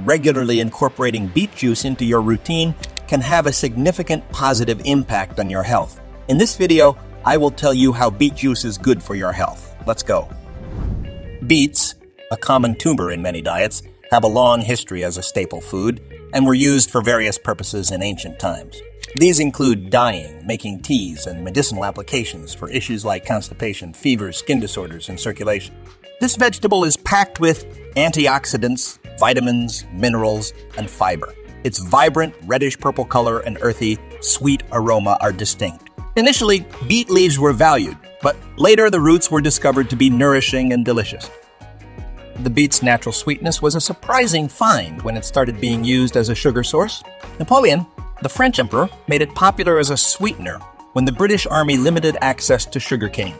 regularly incorporating beet juice into your routine can have a significant positive impact on your health. In this video, I will tell you how beet juice is good for your health. Let's go. Beets, a common tuber in many diets, have a long history as a staple food and were used for various purposes in ancient times. These include dyeing, making teas, and medicinal applications for issues like constipation, fever, skin disorders, and circulation. This vegetable is packed with antioxidants, vitamins, minerals, and fiber. Its vibrant reddish-purple color and earthy, sweet aroma are distinct. Initially, beet leaves were valued, but later the roots were discovered to be nourishing and delicious. The beet's natural sweetness was a surprising find when it started being used as a sugar source. Napoleon, the French emperor, made it popular as a sweetener when the British Army limited access to sugarcane.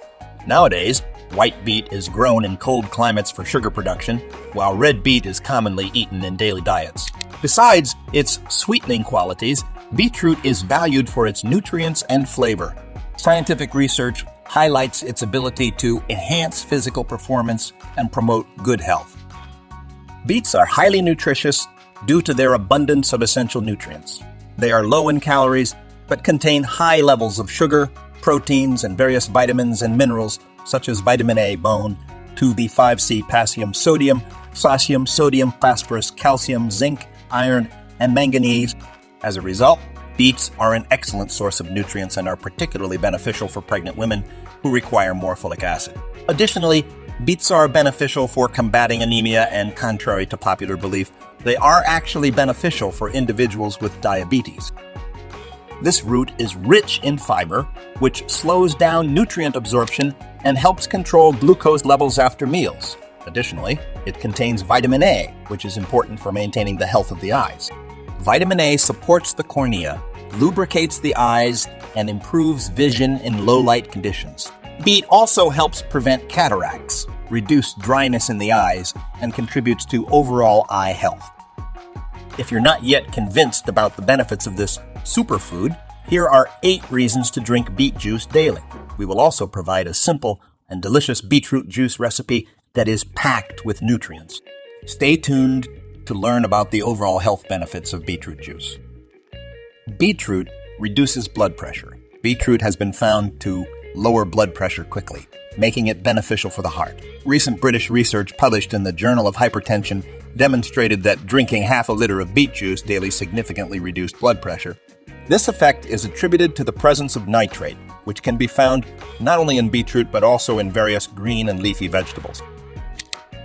Nowadays, white beet is grown in cold climates for sugar production, while red beet is commonly eaten in daily diets. Besides its sweetening qualities, beetroot is valued for its nutrients and flavor. Scientific research highlights its ability to enhance physical performance and promote good health. Beets are highly nutritious due to their abundance of essential nutrients. They are low in calories, but contain high levels of sugar, proteins, and various vitamins and minerals such as vitamin A, bone, 2B5C, potassium, sodium, phosphorus, calcium, zinc, iron, and manganese. As a result, beets are an excellent source of nutrients and are particularly beneficial for pregnant women who require more folic acid. Additionally, beets are beneficial for combating anemia, and contrary to popular belief, they are actually beneficial for individuals with diabetes. This root is rich in fiber, which slows down nutrient absorption and helps control glucose levels after meals. Additionally, it contains vitamin A, which is important for maintaining the health of the eyes. Vitamin A supports the cornea, lubricates the eyes, and improves vision in low-light conditions. Beet also helps prevent cataracts, reduce dryness in the eyes, and contributes to overall eye health. If you're not yet convinced about the benefits of this superfood, here are 8 reasons to drink beet juice daily. We will also provide a simple and delicious beetroot juice recipe that is packed with nutrients. Stay tuned to learn about the overall health benefits of beetroot juice. Beetroot reduces blood pressure. Beetroot has been found to lower blood pressure quickly, making it beneficial for the heart. Recent British research published in the Journal of Hypertension demonstrated that drinking half a liter of beet juice daily significantly reduced blood pressure. This effect is attributed to the presence of nitrate, which can be found not only in beetroot but also in various green and leafy vegetables.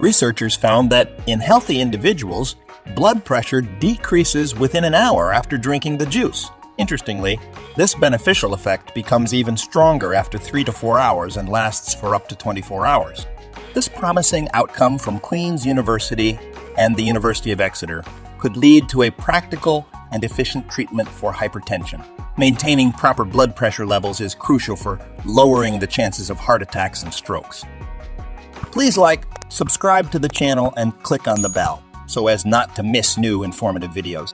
Researchers found that in healthy individuals, blood pressure decreases within an hour after drinking the juice. Interestingly, this beneficial effect becomes even stronger after 3 to 4 hours and lasts for up to 24 hours. This promising outcome from Queen's University and the University of Exeter could lead to a practical and efficient treatment for hypertension. Maintaining proper blood pressure levels is crucial for lowering the chances of heart attacks and strokes. Please like, subscribe to the channel, and click on the bell so as not to miss new informative videos.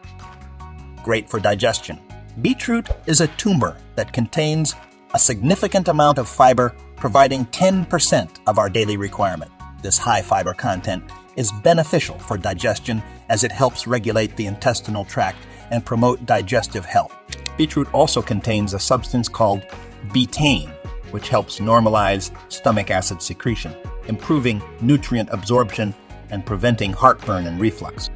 Great for digestion. Beetroot is a tuber that contains a significant amount of fiber, providing 10% of our daily requirement. This high fiber content is beneficial for digestion as it helps regulate the intestinal tract and promote digestive health. Beetroot also contains a substance called betaine, which helps normalize stomach acid secretion, improving nutrient absorption and preventing heartburn and reflux.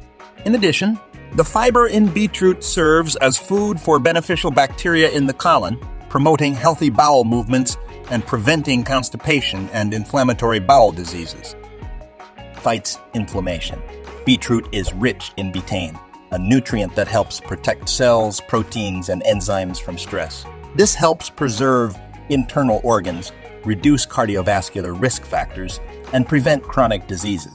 In addition, the fiber in beetroot serves as food for beneficial bacteria in the colon, promoting healthy bowel movements and preventing constipation and inflammatory bowel diseases. Fights inflammation. Beetroot is rich in betaine, a nutrient that helps protect cells, proteins, and enzymes from stress. This helps preserve internal organs, reduce cardiovascular risk factors, and prevent chronic diseases.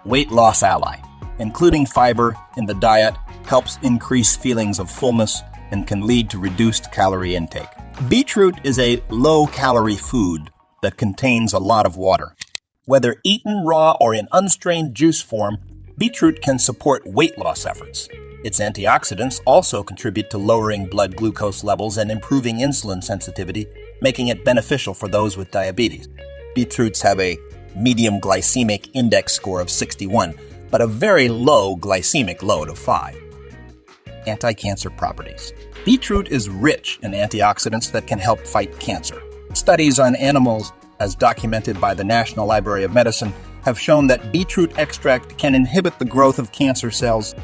Weight loss ally. Including fiber in the diet helps increase feelings of fullness and can lead to reduced calorie intake. Beetroot is a low-calorie food that contains a lot of water. Whether eaten raw or in unstrained juice form, beetroot can support weight loss efforts. Its antioxidants also contribute to lowering blood glucose levels and improving insulin sensitivity, making it beneficial for those with diabetes. Beetroots have a medium glycemic index score of 61, but a very low glycemic load of 5. Anti-cancer properties. Beetroot is rich in antioxidants that can help fight cancer. Studies on animals, as documented by the National Library of Medicine, have shown that beetroot extract can inhibit the growth of cancer cells.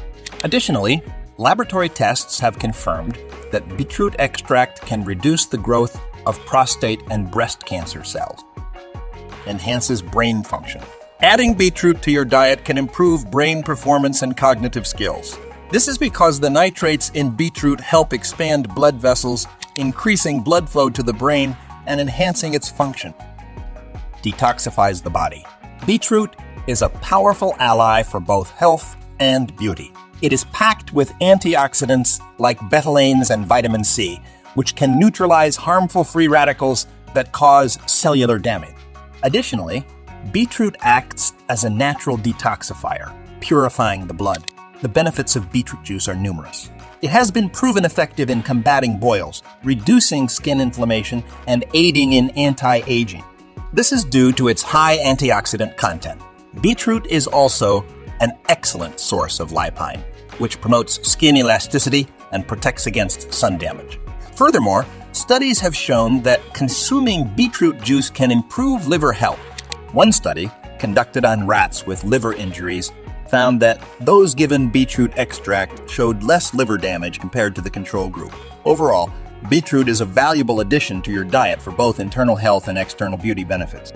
Additionally, laboratory tests have confirmed that beetroot extract can reduce the growth of prostate and breast cancer cells. Enhances brain function. Adding beetroot to your diet can improve brain performance and cognitive skills. This is because the nitrates in beetroot help expand blood vessels, increasing blood flow to the brain and enhancing its function. Detoxifies the body. Beetroot is a powerful ally for both health and beauty. It is packed with antioxidants like betalains and vitamin C, which can neutralize harmful free radicals that cause cellular damage. Additionally, beetroot acts as a natural detoxifier, purifying the blood. The benefits of beetroot juice are numerous. It has been proven effective in combating boils, reducing skin inflammation, and aiding in anti-aging. This is due to its high antioxidant content. Beetroot is also an excellent source of lipine, which promotes skin elasticity and protects against sun damage. Furthermore, studies have shown that consuming beetroot juice can improve liver health. One study, conducted on rats with liver injuries, found that those given beetroot extract showed less liver damage compared to the control group. Overall, beetroot is a valuable addition to your diet for both internal health and external beauty benefits.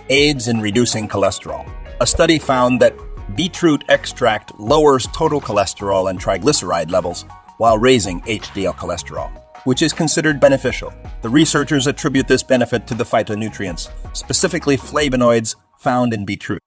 Aids in reducing cholesterol. A study found that beetroot extract lowers total cholesterol and triglyceride levels while raising HDL cholesterol, which is considered beneficial. The researchers attribute this benefit to the phytonutrients, specifically flavonoids found in beetroot.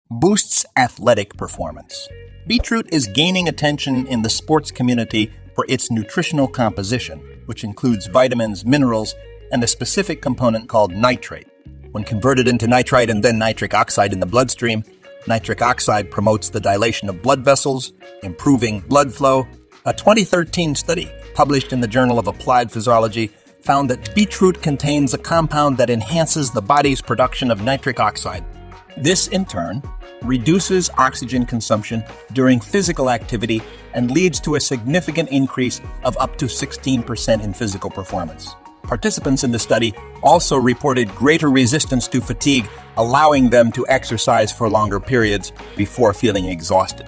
Boosts athletic performance. Beetroot is gaining attention in the sports community for its nutritional composition, which includes vitamins, minerals, and a specific component called nitrate. When converted into nitrite and then nitric oxide in the bloodstream, nitric oxide promotes the dilation of blood vessels, improving blood flow. A 2013 study published in the Journal of Applied Physiology found that beetroot contains a compound that enhances the body's production of nitric oxide. This, in turn, reduces oxygen consumption during physical activity and leads to a significant increase of up to 16% in physical performance. Participants in the study also reported greater resistance to fatigue, allowing them to exercise for longer periods before feeling exhausted.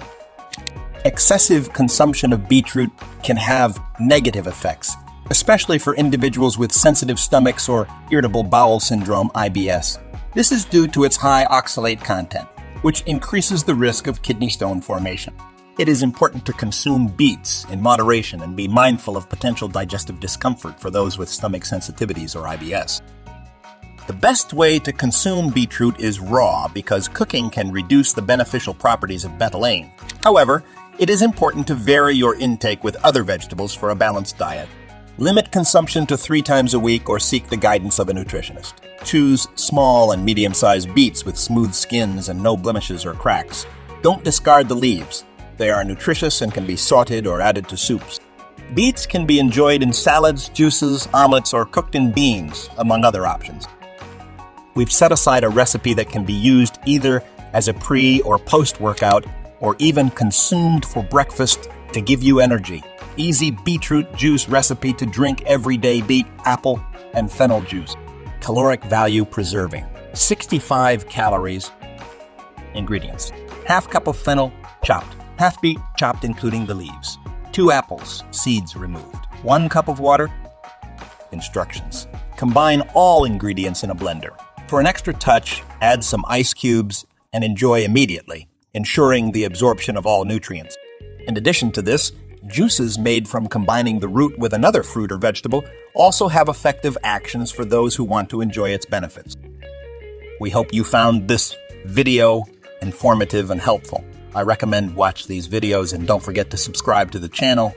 Excessive consumption of beetroot can have negative effects, especially for individuals with sensitive stomachs or irritable bowel syndrome, IBS. This is due to its high oxalate content, which increases the risk of kidney stone formation. It is important to consume beets in moderation and be mindful of potential digestive discomfort for those with stomach sensitivities or IBS. The best way to consume beetroot is raw because cooking can reduce the beneficial properties of betalain. However, it is important to vary your intake with other vegetables for a balanced diet. Limit consumption to 3 times a week or seek the guidance of a nutritionist. Choose small and medium-sized beets with smooth skins and no blemishes or cracks. Don't discard the leaves. They are nutritious and can be sautéed or added to soups. Beets can be enjoyed in salads, juices, omelets, or cooked in beans, among other options. We've set aside a recipe that can be used either as a pre- or post-workout, or even consumed for breakfast to give you energy. Easy beetroot juice recipe to drink every day: beet, apple, and fennel juice. Caloric value preserving. 65 calories. Ingredients: half cup of fennel, chopped. Half beet, chopped including the leaves. 2 apples, seeds removed. 1 cup of water. Instructions: combine all ingredients in a blender. For an extra touch, add some ice cubes and enjoy immediately, ensuring the absorption of all nutrients. In addition to this, juices made from combining the root with another fruit or vegetable also have effective actions for those who want to enjoy its benefits. We hope you found this video informative and helpful. I recommend watch these videos and don't forget to subscribe to the channel